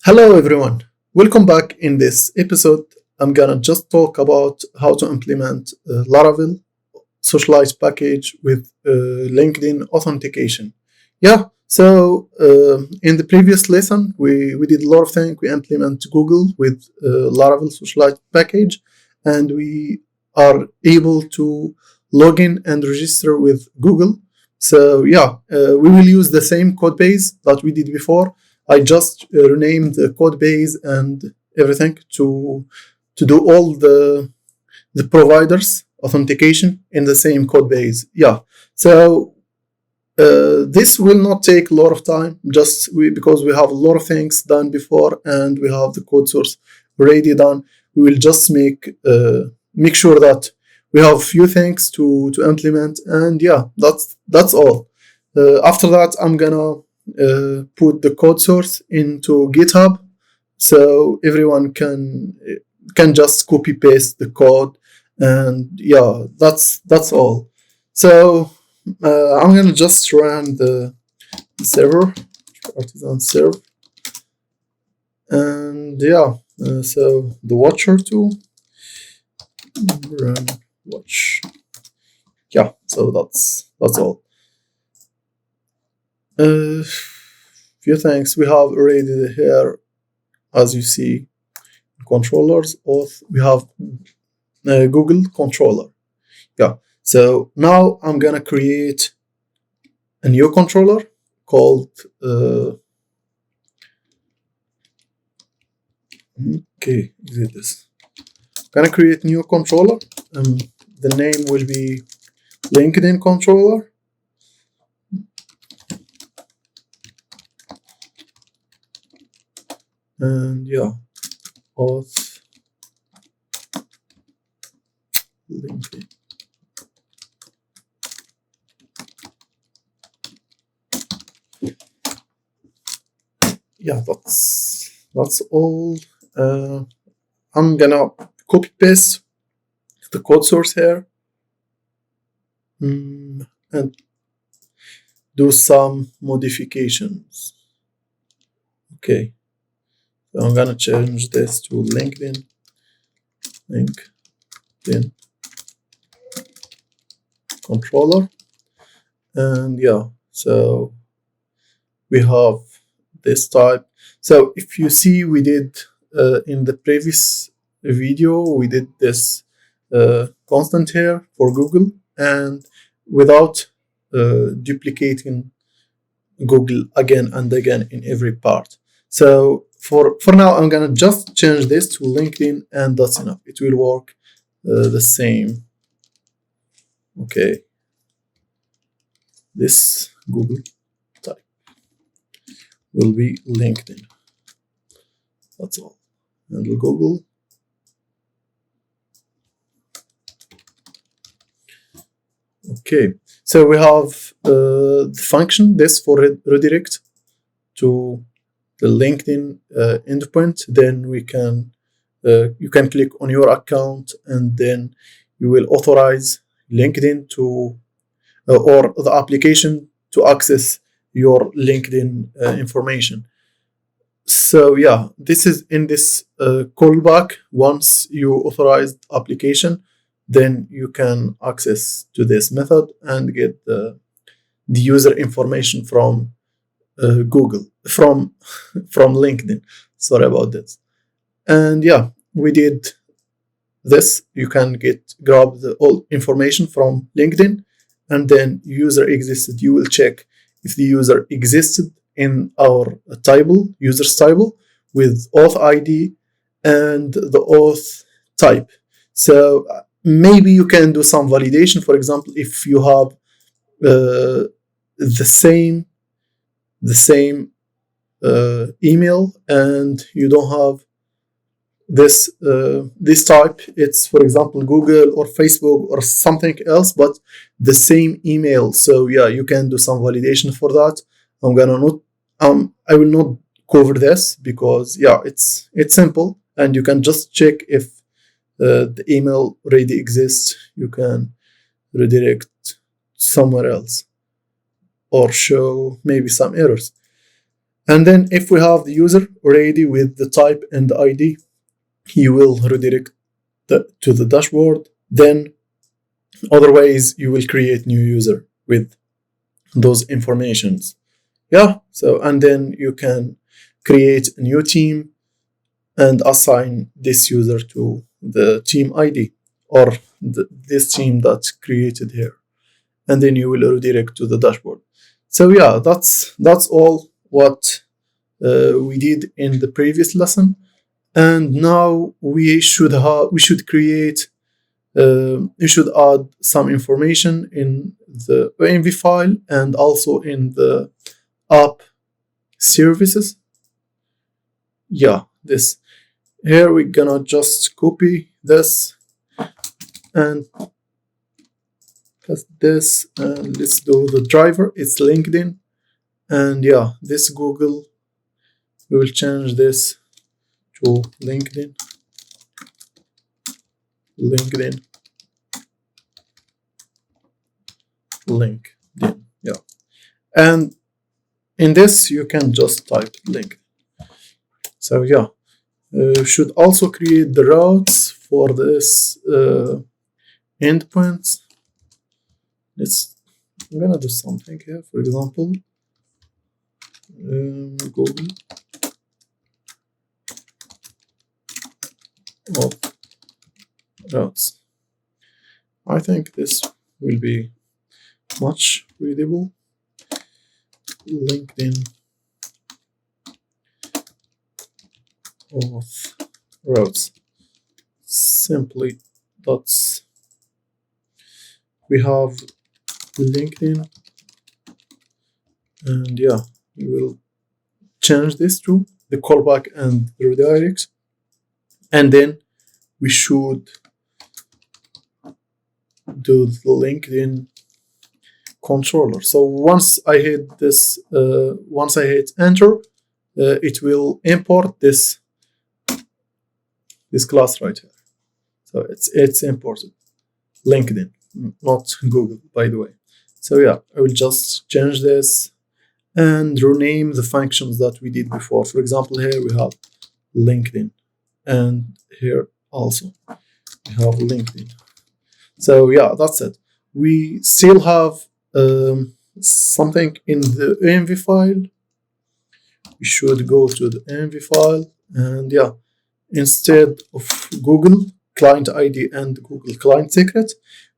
Hello everyone, welcome back. In this episode, I'm gonna just talk about how to implement Laravel Socialite package with LinkedIn authentication. In the previous lesson, we did a lot of things. We implement Google with Laravel Socialite package, and we are able to log in and register with Google. We will use the same code base that we did before. I just renamed the code base and everything to do all the providers authentication in the same code base. This will not take a lot of time, because we have a lot of things done before and we have the code source already done. We will just make sure that we have a few things to implement, and that's all. After that, I'm gonna put the code source into GitHub, so everyone can just copy paste the code, and that's all. So I'm gonna just run the server, artisan serve, and so the watcher tool, run watch. So that's all. Few things we have already here, as you see, controllers. Auth, we have Google controller. So now I'm gonna create a new controller called exit this. Gonna create new controller. The name will be LinkedIn controller. And auth LinkedIn. That's all. I'm gonna copy paste the code source here and do some modifications. Okay, so I'm gonna change this to LinkedIn controller, and so we have this type. So if you see, we did in the previous video, we did this constant here for Google, and without duplicating Google again and again in every part. So for now, I'm gonna just change this to LinkedIn, and that's enough. It will work the same. Okay, this Google type will be LinkedIn. That's all. Handle Google. Okay, so we have the function this for redirect to the LinkedIn endpoint. Then we can you can click on your account, and then you will authorize LinkedIn to or the application to access your LinkedIn information. So this is in this callback. Once you authorize the application, then you can access to this method and get the user information from Google, from LinkedIn. Sorry about this. And we did this. You can grab the all information from LinkedIn, and then user existed. You will check if the user existed in our user's table with auth ID and the auth type. So maybe you can do some validation. For example, if you have the same email and you don't have this type, it's for example Google or Facebook or something else, but the same email. So you can do some validation for that. I will not cover this because it's simple, and you can just check if the email already exists. You can redirect somewhere else or show maybe some errors. And then if we have the user already with the type and the ID, you will redirect to the dashboard. Then otherwise you will create new user with those informations. Yeah, so and then you can create a new team and assign this user to the team ID or this team that's created here, and then you will redirect to the dashboard. So yeah, that's all what we did in the previous lesson, and now we should create. You should add some information in the env file and also in the app services. Yeah, this here we're gonna just copy this and paste this, and let's do the driver. It's LinkedIn, and yeah, this Google, we will change this to LinkedIn, LinkedIn, LinkedIn. Yeah, and in this you can just type link. So yeah, should also create the routes for this endpoints. I'm gonna do something here. For example, Google routes. I think this will be much readable. LinkedIn auth routes. Simply dots. We have LinkedIn, and yeah, we will change this to the callback and redirect, and then we should do the LinkedIn controller. So once I hit this, once I hit enter, it will import this class right here. So it's imported LinkedIn, not Google, by the way. So yeah, I will just change this and rename the functions that we did before. For example, here we have LinkedIn, and here also we have LinkedIn. So yeah, that's it. We still have something in the env file. We should go to the env file, and yeah, instead of Google client ID and Google client secret,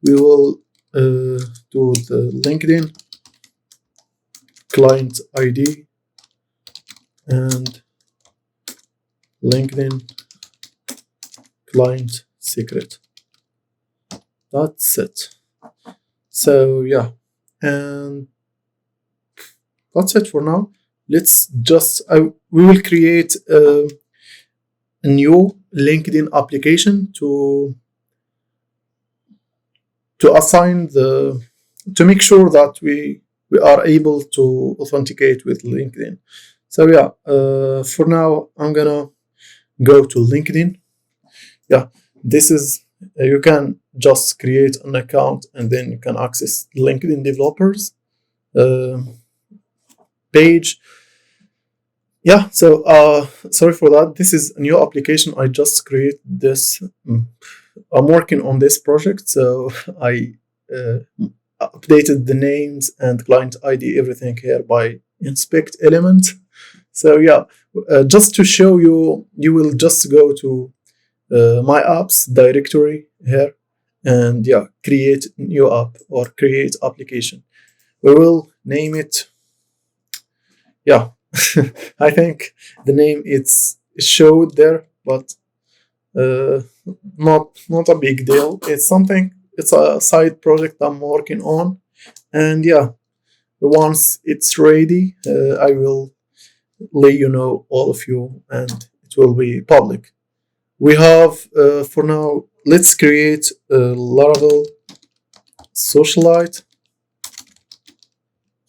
we will do the LinkedIn client ID and LinkedIn client secret. That's it. So yeah, and that's it for now. Let's just we will create a new LinkedIn application to assign to make sure that we are able to authenticate with LinkedIn. So yeah, for now I'm gonna go to LinkedIn. Yeah, this is you can just create an account and then you can access LinkedIn developers page. Yeah, so sorry for that. This is a new application. I just created this. I'm working on this project, so I updated the names and client ID, everything here by inspect element. So yeah, just to show you, you will just go to my apps directory here, and yeah, create new app or create application. We will name it. Yeah, I think the name it's showed there, but not a big deal. It's something. It's a side project I'm working on, and yeah, once it's ready, I will let you know, all of you, and it will be public. We have for now. Let's create a Laravel Socialite.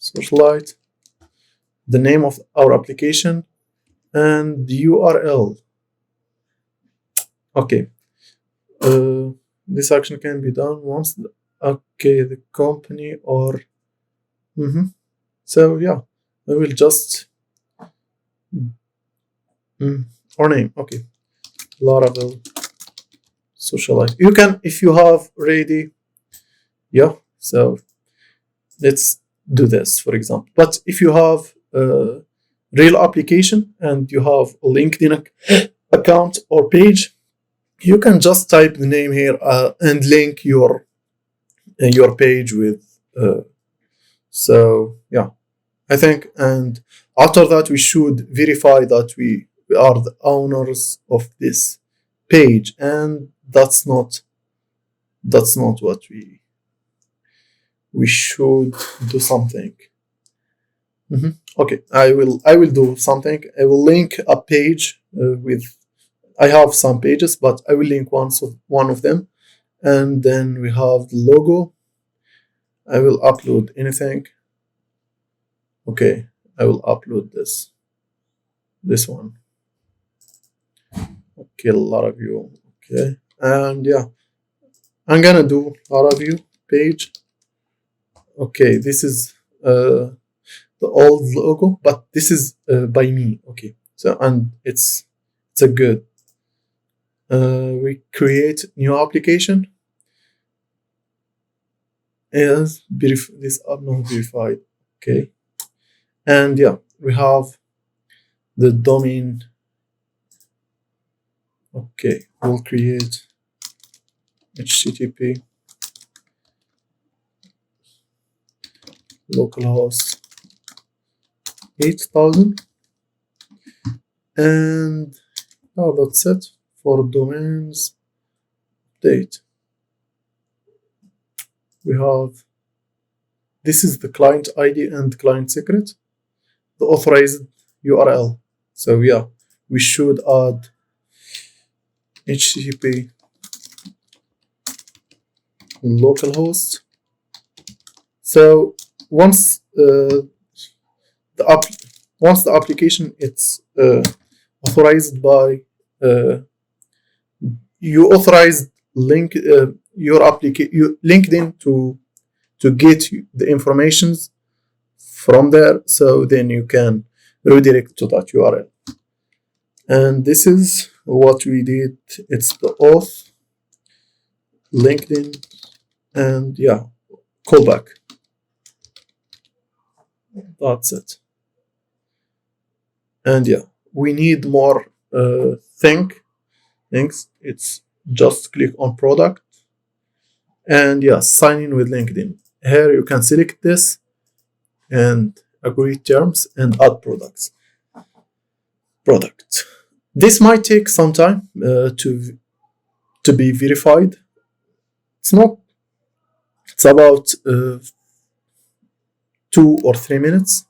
Socialite. The name of our application and the URL. Okay. This action can be done once. The company or. So yeah, I will just or name. Okay, Laravel Socialite. You can, if you have already, yeah. So let's do this, for example. But if you have a real application and you have a LinkedIn account or page, you can just type the name here and link your page with. So yeah, I think, and after that we should verify that we are the owners of this page, and that's not what we should do something. Okay, I will do something. I will link a page with. I have some pages, but I will link one of them, and then we have the logo. I will upload anything. Okay, I will upload this one. Okay, Laravel. Okay, and yeah, I'm gonna do Laravel page. Okay, this is the old logo, but this is by me. Okay, so and it's a good. We create new application. Yes, these are not verified. Okay, and yeah, we have the domain. Okay, we'll create HTTP localhost 8000, and oh, that's it for domains update. We have, this is the client ID and client secret, the authorized URL. So yeah, we should add HTTP localhost. So once once the application it's authorized by you authorized your LinkedIn to get the informations from there, so then you can redirect to that URL. And this is what we did. It's the auth, LinkedIn, and yeah, callback. That's it. And yeah, we need more things. It's just click on product, and yeah, sign in with LinkedIn. Here you can select this and agree terms and add product. This might take some time to be verified. It's not. It's about 2 or 3 minutes.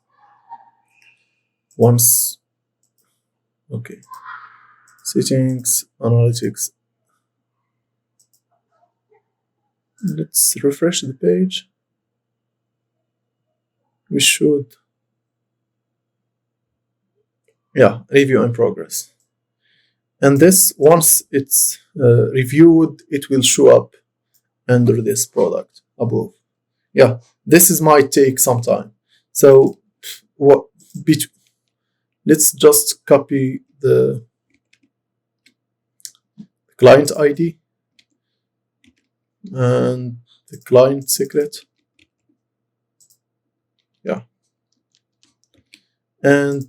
Once, okay, settings, analytics. Let's refresh the page. We should, yeah, review in progress. And this, once it's reviewed, it will show up under this product above. Yeah, this might take some time. So let's just copy the client ID and the client secret. Yeah, and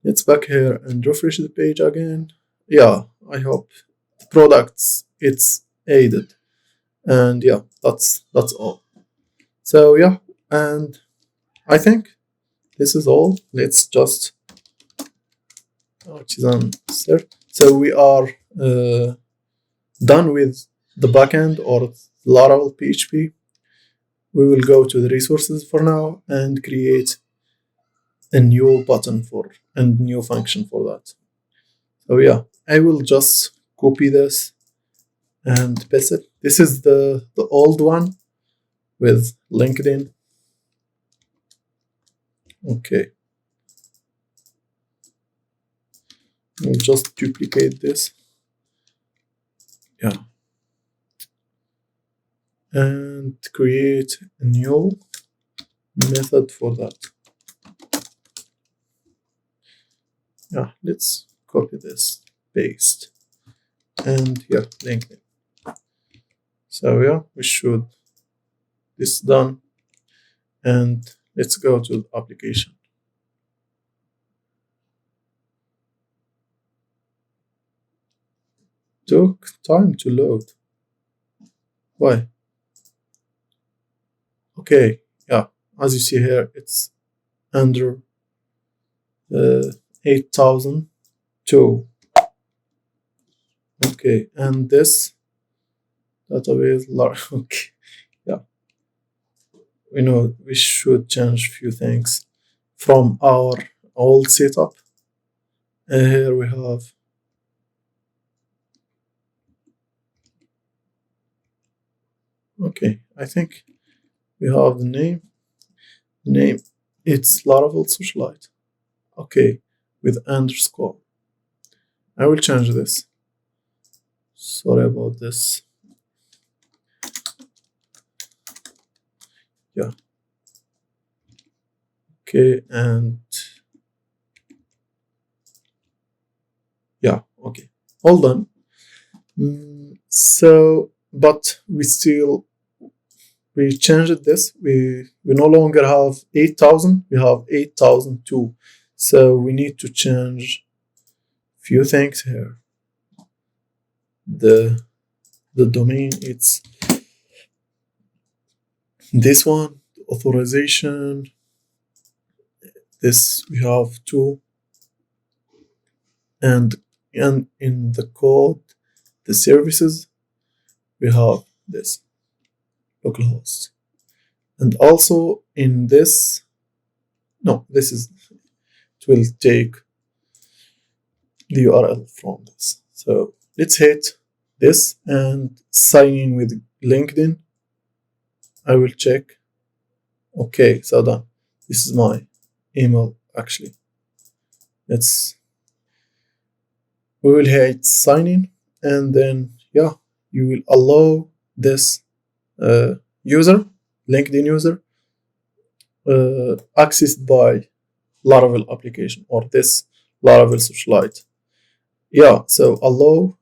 let's back here and refresh the page again. Yeah, I hope the products it's added, and yeah, that's all. So yeah, and I think this is all. Let's just so we are done with the backend or Laravel PHP. We will go to the resources for now and create a new button for and new function for that. So yeah, I will just copy this and paste it. This is the old one with LinkedIn. Okay. We'll just duplicate this. Yeah. And create a new method for that. Yeah, let's copy this, paste, and yeah, LinkedIn. So yeah, we should this done, and let's go to the application. Took time to load. Why? Okay, yeah, as you see here, it's under 8,002. Okay, and this database large. Okay, yeah, we know we should change a few things from our old setup. And here we have, okay, I think we have the name. The name, it's Laravel Socialite. Okay, with underscore. I will change this. Sorry about this. Yeah. Okay, and yeah, okay. All done. So, but we changed this. We no longer have 8,000. We have 8,002. So we need to change few things here. The domain, it's this one, authorization. This we have two, and in the code, the services, we have this localhost, and also in this, no, this is, it will take the URL from this. So let's hit this and sign in with LinkedIn. I will check. Okay, so done. This is my email actually. We will hit sign in, and then yeah, you will allow this user, LinkedIn user, accessed by Laravel application or this Laravel Socialite. Yeah, so allow.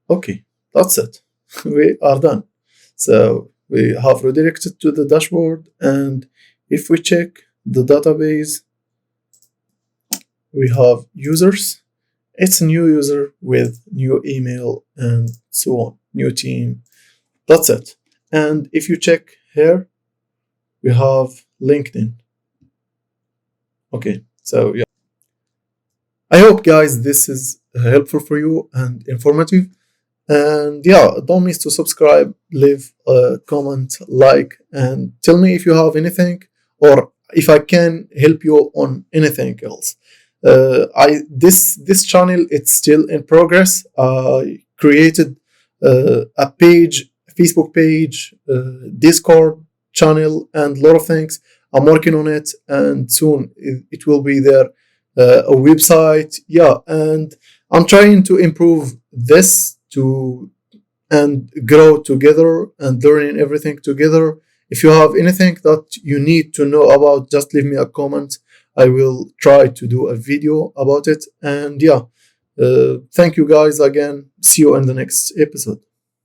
Okay, that's it. We are done. So we have redirected to the dashboard, and if we check the database, we have users. It's a new user with new email and so on, new team. That's it. And if you check here, we have LinkedIn. Okay, so yeah. I hope, guys, this is helpful for you and informative. And yeah, don't miss to subscribe, leave a comment, like, and tell me if you have anything or if I can help you on anything else. I this channel, it's still in progress. I created a page, a Facebook page, Discord channel, and a lot of things. I'm working on it, and soon it will be there. A website, yeah, and I'm trying to improve this to and grow together and learning everything together. If you have anything that you need to know about, just leave me a comment. I will try to do a video about it. And yeah, thank you guys again. See you in the next episode.